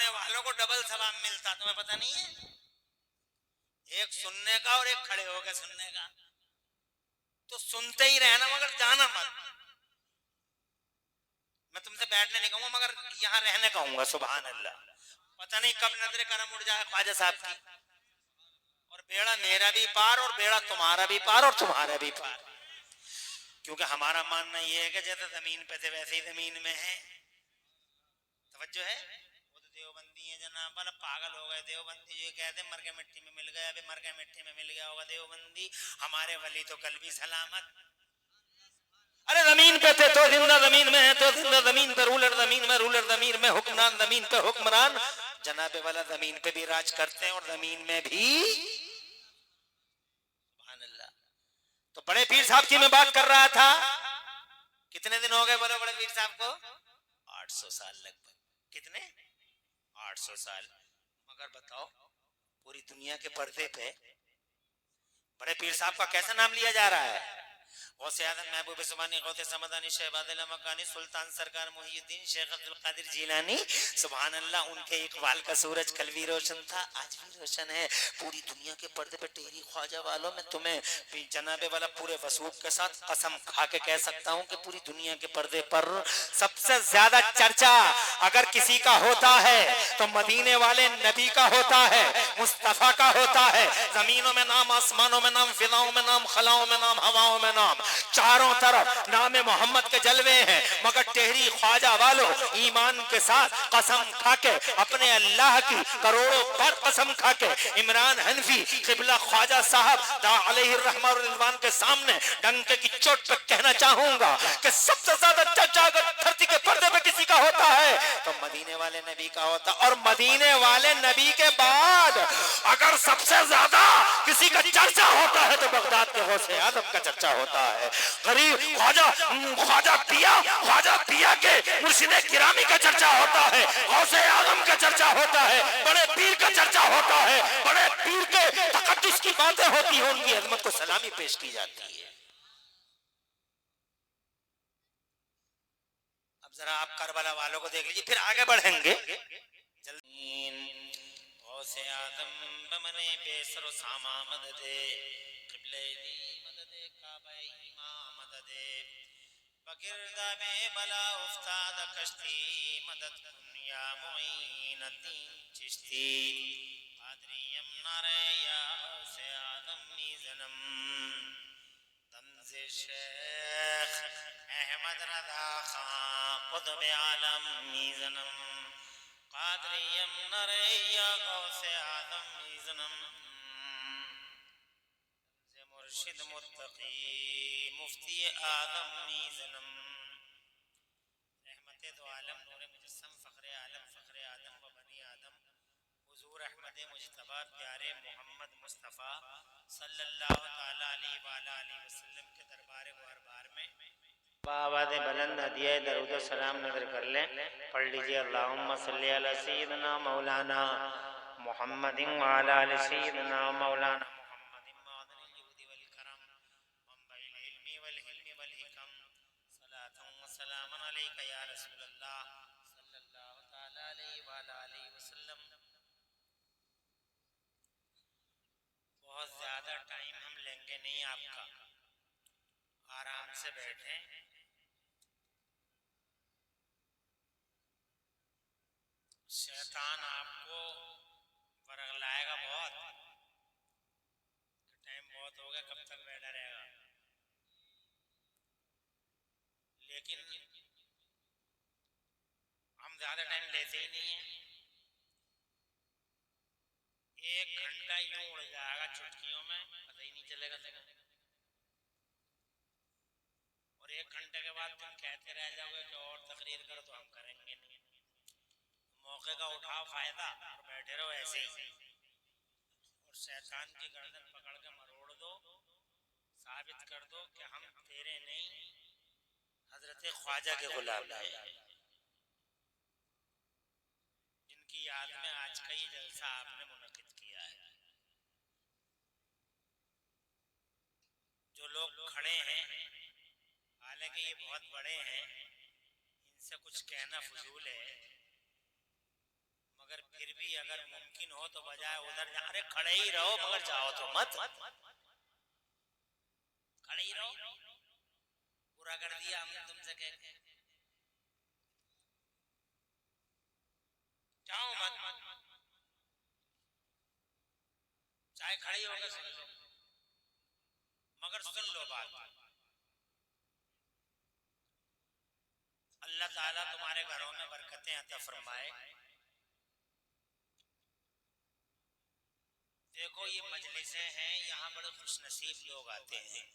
ہونے والوں کو ڈبل ثواب ملتا، تمہیں پتہ نہیں ہے؟ ایک سننے کا اور ایک کھڑے ہو کے سننے کا. تو سنتے ہی رہنا مگر جانا مت. میں تم سے بیٹھنے نہیں کہوں گا مگر یہاں رہنے کہوں گا. سبحان اللہ. پتہ نہیں کب نظر کرم اڑ جائے خواجہ صاحب کی، اور بیڑا میرا بھی پار اور بیڑا تمہارا بھی پار اور تمہارا بھی پار. کیونکہ ہمارا ماننا یہ ہے کہ جیسے زمین پہ تھے ویسے ہی زمین میں ہے. توجہ ہے؟ وہ تو دیوبندی ہیں جناب والا پاگل ہو گئے دیوبندی جو کہتے ہیں مر کے مٹی میں مل گیا. ابھی مر کے مٹی میں مل گیا ہوگا دیوبندی. ہمارے ولی تو کل بھی سلامت. ارے زمین پہ تھے تو زندہ زمین میں ہے تو زندہ زمین پہ رولر زمین میں رولر زمین میں حکمران زمین پہ حکمران. جناب والا زمین پہ بھی راج کرتے ہیں اور زمین میں بھی. سبحان اللہ. تو بڑے پیر صاحب کی میں بات کر رہا تھا. کتنے دن ہو گئے بولے بڑے پیر صاحب کو؟ 800 سال لگ بھگ. کتنے؟ 800 سال. مگر بتاؤ پوری دنیا کے پردے پہ بڑے پیر صاحب کا کیسا نام لیا جا رہا ہے؟ غوث اعظم محبوب زمانی غوث سمدانی شہباز مکانی سلطان سرکار محی الدین شیخ عبد القادر جیلانی. سبحان اللہ. ان کے اقبال کا سورج کل بھی روشن تھا آج بھی روشن ہے. پوری دنیا کے پردے پہ ٹہری خواجہ والوں میں تمہیں جناب والا پورے وثوق کے ساتھ قسم کھا کے کہہ سکتا ہوں کہ پوری دنیا کے پردے پر سب سے زیادہ چرچا اگر کسی کا ہوتا ہے تو مدینے والے نبی کا ہوتا ہے، مصطفیٰ کا ہوتا ہے. زمینوں میں نام، آسمانوں میں نام، فضاؤں میں نام، خلاؤں میں نام، ہواؤں میں نام، چاروں طرف نام محمد کے جلوے ہیں. مگر ٹہری خواجہ والوں ایمان کے ساتھ قسم کھا کے اپنے اللہ کی کروڑوں پر قسم کھا کے عمران حنفی قبلہ خواجہ صاحب دا علیہ الرحمہ والرضوان کے سامنے ڈنکے کی چوٹ پہ کہنا چاہوں گا کہ سب سے زیادہ چرچا اگر دھرتی کے پردے پہ کسی کا ہوتا ہے تو مدینے والے نبی کا ہوتا. اور مدینے والے نبی کے بعد اگر سب سے زیادہ کسی کا چرچا ہوتا ہے تو بغداد کے غوث اعظم کا چرچا ہوتا ہے. غریب خواجہ پیا کے مرشد گرامی کا چرچا ہوتا ہے، غوث اعظم کا چرچا ہوتا ہے، بڑے پیر کا چرچا ہوتا ہے. بڑے پیر کے تقدس کی باتیں ہوتی ہیں، ان کی عظمت کو سلامی پیش کی جاتی ہے. اب ذرا آپ کربلا والوں کو دیکھ لیجیے پھر آگے بڑھیں گے. غوث اعظم بمن بیسر و ساما مدد قبلہ دی مدد کعبہ امام مدد بگرداب بلا افتاد کشتی مدد کن یا معین الدین چشتی قادریم نعرہ یا غوث اعظم میزنم دمز شیخ احمد رضا خان قطب عالم میزنم قادریم نعرہ یا غوث اعظم میزنم مرشد متقی مفتی آدم میزنم رحمت دو عالم نور مجسم فخر عالم فخر آدم و بنی آدم حضور احمد مجتبی پیارے محمد مصطفیٰ صلی اللہ تعالی علیہ وآلہ وسلم کے دربار گوہربار میں آواز بلند ہدیہ درود و سلام نظر کر لیں. پڑھ لیجئے اللہم صلی علی سیدنا مولانا محمد وعلی آل سیدنا مولانا سلام علیکہ یا رسول اللہ صلی اللہ تعالی علیہ وآلہ وسلم. بہت زیادہ ٹائم ہم لیں گے نہیں آپ کا، آرام سے بیٹھیں. شیطان آپ کو ورغلائے گا بہت، ٹائم بہت ہو گیا کب تک بیٹھا رہے گا. لیکن ہم زیادہ ٹائم لیتے ہی نہیں ہیں. 1 گھنٹہ یوں اڑ جائے گا چٹکیوں میں، پتہ ہی نہیں چلے گا. اور 1 گھنٹے کے بعد تم کہتے رہ جاؤ گے کہ اور تقریر کرو تو ہم کریں گے نہیں. موقع کا اٹھاؤ فائدہ اور بیٹھے رہو ایسے ہی، اور شیطان کی گردن پکڑ کے مروڑ دو. ثابت کر دو کہ ہم تیرے نہیں حضرت خواجہ کے غلام ہیں، جن کی یاد میں آج کا یہ جلسہ آپ نے منعقد کیا ہے. جو لوگ کھڑے ہیں حالانکہ یہ بہت بڑے ہیں، ان سے کچھ کہنا فضول ہے، مگر اگر ممکن ہو تو بجائے ادھر جا رہے کھڑے ہی رہو مگر جاؤ تو مت، کھڑے ہی رہو. پورا کر دیا ہم نے تم سے کہہ کے، جاؤ مت، چاہے کھڑے ہو کے سن لو مگر سن لو بات. اللہ تعالیٰ تمہارے گھروں میں برکتیں عطا فرمائے. دیکھو یہ مجلسیں ہیں، یہاں بڑے خوش نصیب لوگ آتے ہیں.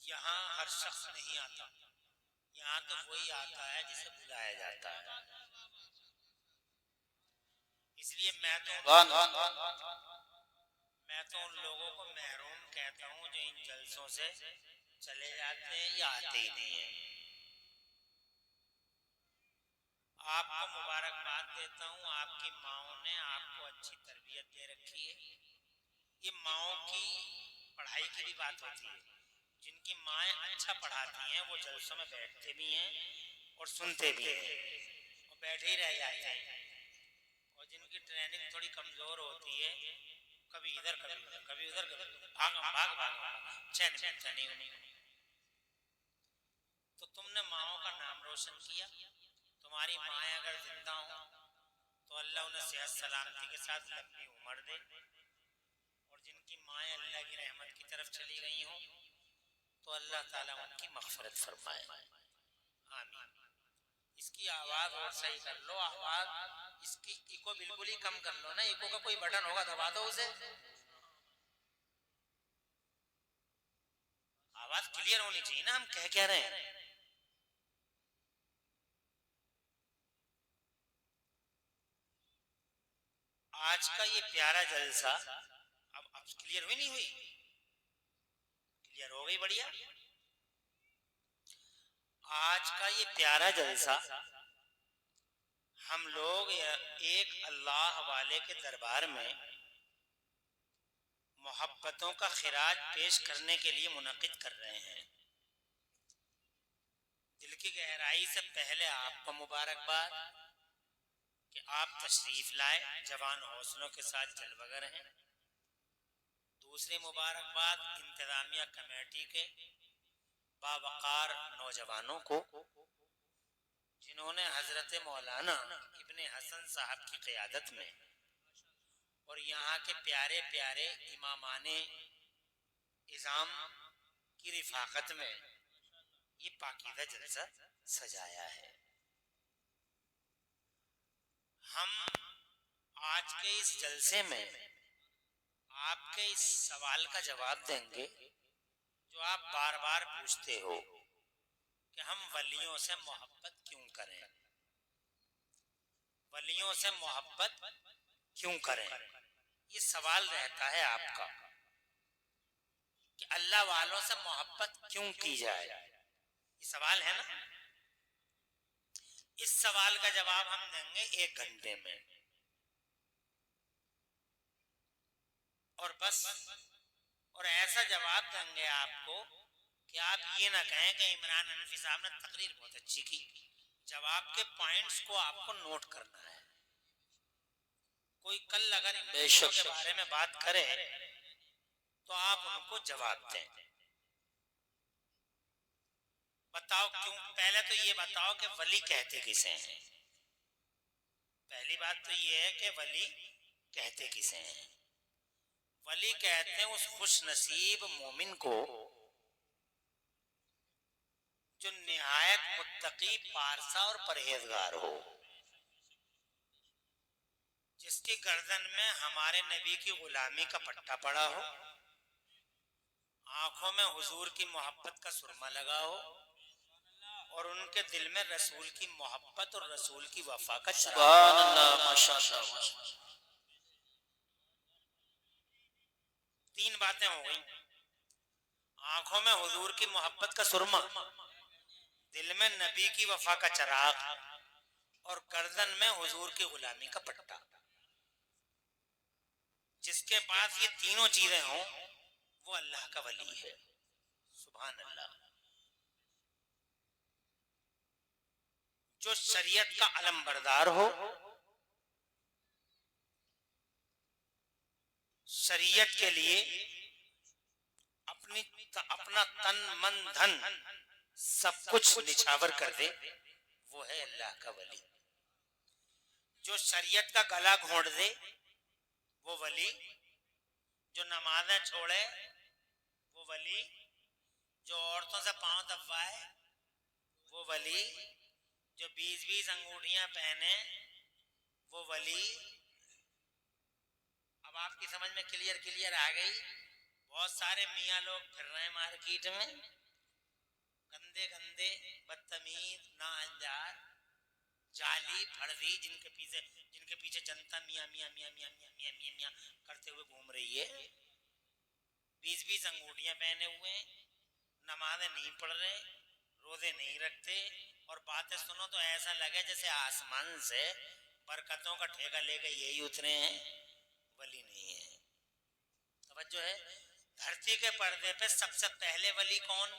یہاں ہر شخص نہیں آتا، یہاں تو وہی آتا ہے جسے بلایا جاتا ہے. اس لیے میں تو ان لوگوں کو محروم کہتا ہوں جو ان جلسوں سے چلے جاتے ہیں یا آتے ہی نہیں ہیں. آپ کو مبارکباد دیتا ہوں، آپ کی ماؤں نے آپ کو اچھی تربیت دے رکھی ہے. یہ ماؤں کی پڑھائی کی بھی بات ہوتی ہے. جن کی مائیں اچھا پڑھاتی ہیں وہ جلسوں میں بیٹھتے بھی ہیں اور سنتے بھی ہیں اور بیٹھے ہی رہ جاتے ہیں. اور جن کی ٹریننگ تھوڑی کمزور ہوتی ہے، کبھی ادھر کبھی ادھر کبھی ادھر بھاگ چین ملتا نہیں انہیں. تو تم نے ماؤں کا نام روشن کیا. تمہاری مائیں اگر زندہ ہوں تو اللہ انہیں صحت سلامتی کے ساتھ لمبی عمر دے، اور جن کی مائیں اللہ کی رحمت کی طرف چلی گئی ہوں تو اللہ تعالیٰ ان کی مغفرت فرمائے. آمین. اس کی آواز اور صحیح کر لو، آواز اس کی ایکو بالکل ہی کم کر لو نا. ایکو کا کوئی بٹن ہوگا دبا دو اسے. آواز کلیئر ہونی چاہیے نا، ہم کہہ رہے ہیں. آج کا یہ پیارا جلسہ اب کلیئر ہوئی نہیں ہوئی؟ کلیئر ہو گئی، بڑھیا. آج کا یہ پیارا جلسہ ہم لوگ ایک اللہ والے کے دربار میں محبتوں کا خراج پیش کرنے کے لیے منعقد کر رہے ہیں. دل کی گہرائی سے پہلے آپ کو مبارکباد کہ آپ تشریف لائے، جوان حوصلوں کے ساتھ جلوگر ہیں. دوسری مبارکباد انتظامیہ کمیٹی کے باوقار نوجوانوں کو جنہوں نے حضرت مولانا ابن حسن صاحب کی قیادت میں اور یہاں کے پیارے پیارے امامان اعظام کی رفاقت میں یہ پاکیزہ جلسہ سجایا ہے. ہم آج کے اس جلسے میں آپ کے اس سوال کا جواب دیں گے جو آپ بار بار پوچھتے ہو کہ ہم ولیوں سے محبت کیوں کریں، ولیوں سے محبت کیوں کریں. یہ سوال رہتا ہے آپ کا کہ اللہ والوں سے محبت کیوں کی جائے. یہ سوال ہے نا. اس سوال کا جواب ہم دیں گے 1 گھنٹے میں، اور بس. اور ایسا جواب دیں گے آپ کو کہ آپ یہ نہ کہیں کہ عمران حنفی صاحب نے تقریر بہت اچھی کی. جواب کے پوائنٹس کو آپ کو نوٹ کرنا ہے. کوئی کل اگر ان کے بارے میں بات کرے تو آپ ان کو جواب دیں. بتاؤ کیوں. پہلے تو یہ بتاؤ کہ ولی کہتے کسے ہیں. پہلی بات تو یہ ہے کہ ولی کہتے کسے ہیں. ولی کہتے ہیں اس خوش نصیب مومن کو جو نہایت متقی، پارسا اور پرہیزگار ہو، جس کی گردن میں ہمارے نبی کی غلامی کا پٹا پڑا ہو، آنکھوں میں حضور کی محبت کا سرما لگا ہو، اور ان کے دل میں رسول کی محبت اور رسول کی وفا کا چراغ. سبحان اللہ، ماشاءاللہ. 3 باتیں ہو گئیں. آنکھوں میں حضور کی محبت کا سرما، دل میں نبی کی وفا کا چراغ، اور گردن میں حضور کی غلامی کا پٹا. جس کے پاس یہ تینوں چیزیں ہوں وہ اللہ کا ولی ہے. سبحان اللہ. جو شریعت کا علم بردار ہو، شریعت کے لیے اپنا تن من دھن سب کچھ نچھاور کر دے، وہ ہے اللہ کا ولی۔ جو شریعت کا گلا گھونٹ دے وہ ولی، جو نمازیں چھوڑے وہ ولی، جو عورتوں سے پاؤں دبوائے وہ ولی، جو 20 انگوٹھیاں پہنے وہ ولی۔ اب آپ کی سمجھ میں کلیئر آ گئی؟ بہت سارے میاں لوگ پھر رہے ہیں مارکیٹ میں، گندے بدتمیز ناانجار جعلی پھردی، جن کے پیچھے جنتا میاں میاں میاں میاں میاں میاں میاں میاں کرتے ہوئے گھوم رہی ہے، 20 انگوٹھیاں پہنے ہوئے، نمازیں نہیں پڑھ رہے، روزے نہیں رکھتے، اور باتیں سنو تو ایسا لگے جیسے آسمان سے برکتوں کا ٹھیکہ لے کے یہی اترے ہیں، ولی نہیں ہے۔ توجہ ہے؟ دھرتی کے پردے پہ سب سے پہلے ولی کون؟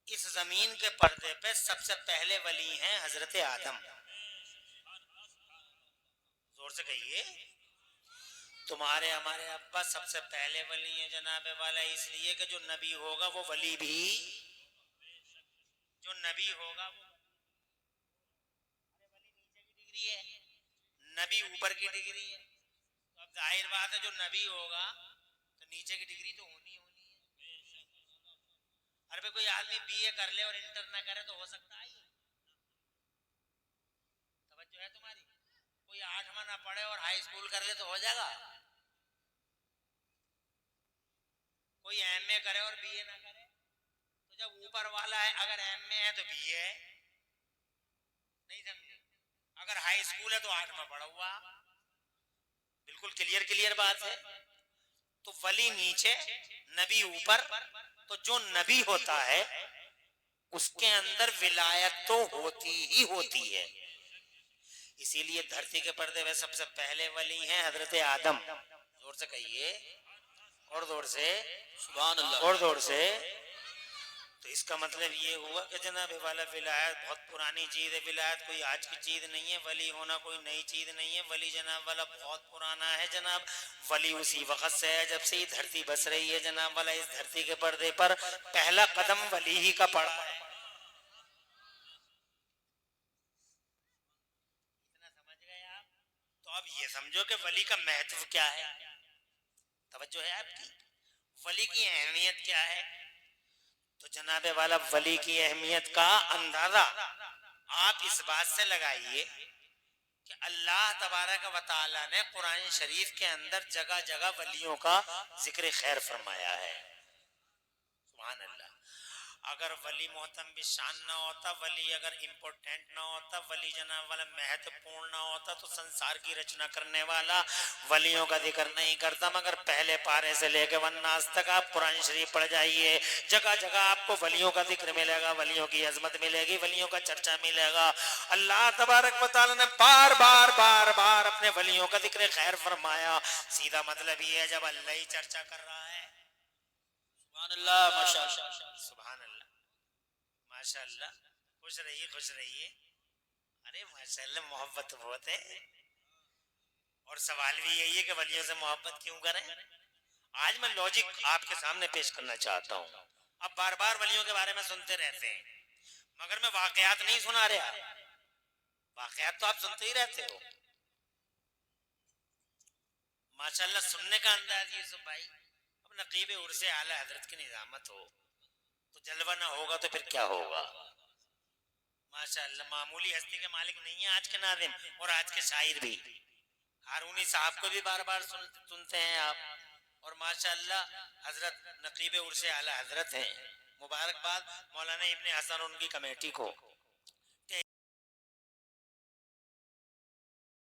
اس زمین کے پردے پہ سب سے پہلے ولی ہیں حضرت آدم۔ زور سے کہیے، تمہارے ہمارے ابا سب سے پہلے ولی ہیں جناب والا، اس لیے کہ جو نبی ہوگا وہ ولی بھی، جو نبی ہوگا وہ ڈگری ہے، نبی اوپر کی ڈگری ہے، تو اب ظاہر بات ہے جو نبی ہوگا تو نیچے کی ڈگری تو ہونی ہے۔ ارے بھئی کوئی آدمی بی اے کر لے اور انٹر نہ کرے تو ہو سکتا ہے؟ توجہ ہے تمہاری؟ کوئی 8واں نہ پڑھے اور ہائی اسکول کر لے تو ہو جائے گا؟ کوئی ایم اے کرے اور بی اے نہ کرے تو جب اوپر والا ہے اگر ایم اے ہے تو بی اے ہے، نہیں سمجھے؟ اگر ہائی اسکول ہے تو 8واں پڑھا ہوا، بالکل کلیئر بات ہے۔ تو ولی نیچے نبی اوپر، تو جو نبی ہوتا ہے اس کے اندر ولایت تو ہوتی ہی ہوتی ہے، اسی لیے دھرتی کے پردے میں سب سے پہلے ولی ہیں حضرت آدم۔ زور سے کہیے، اور زور سے، سبحان اللہ۔ اور زور سے۔ تو اس کا مطلب یہ ہوا کہ جناب والا ولایت بہت پرانی چیز ہے، ولایت کوئی آج کی چیز نہیں ہے، ولی ہونا کوئی نئی چیز نہیں ہے، ولی جناب والا بہت پرانا ہے جناب، ولی اسی وقت سے ہے جب سے یہ دھرتی بس رہی ہے جناب والا، اس دھرتی کے پردے پر پہلا قدم ولی ہی کا پڑا ہے۔ اتنا سمجھ گئے آپ؟ تو اب یہ سمجھو کہ ولی کا مہتو کیا ہے، توجہ ہے آپ کی؟ ولی کی اہمیت کیا ہے؟ تو جناب والا ولی کی اہمیت کا اندازہ آپ اس بات سے لگائیے کہ اللہ تبارک و تعالی نے قرآن شریف کے اندر جگہ جگہ ولیوں کا ذکر خیر فرمایا ہے۔ سبحان اللہ۔ اگر ولی محتم بشان نہ ہوتا، ولی اگر امپورٹنٹ نہ ہوتا، ولی جناب والا مہتوپورن نہ ہوتا تو سنسار کی رچنا کرنے والا ولیوں کا ذکر نہیں کرتا، مگر پہلے پارے سے لے کے والناس تک آپ قرآن شریف پڑھ جائیے، جگہ جگہ آپ کو ولیوں کا ذکر ملے گا، ولیوں کی عظمت ملے گی، ولیوں کا چرچا ملے گا۔ اللہ تبارک و تعالی نے بار بار اپنے ولیوں کا ذکر خیر فرمایا، سیدھا مطلب یہ ہے جب اللہ ہی چرچا کر رہا ہے۔ سبحان اللہ، ماشاء اللہ، سبحان اللہ، ماشاء اللہ، خوش رہیے۔ ارے ماشاء اللہ، محبت بہت ہے، اور سوال بھی یہی ہے کہ ولیوں سے محبت کیوں کریں؟ آج میں لوجک آپ کے سامنے پیش کرنا چاہتا ہوں۔ اب بار ولیوں کے بارے میں سنتے رہتے ہیں، مگر میں واقعات نہیں سنا رہا، واقعات تو آپ سنتے ہی رہتے ہو۔ ماشاءاللہ سننے کا انداز یہ سب بھائی، اب نقیب عرس اعلی حضرت کی نظامت ہو تو جلوہ نہ ہوگا تو پھر کیا ہوگا؟ ماشاءاللہ معمولی ہستی کے مالک نہیں ہیں آج کے ناظم اور آج کے شاعر بھی، ہارونی صاحب کو بھی بار سنتے ہیں آپ، اور ماشاءاللہ حضرت نقیب عرس اعلی حضرت ہیں، مبارکباد مولانا ابن حسن ان کی کمیٹی کو۔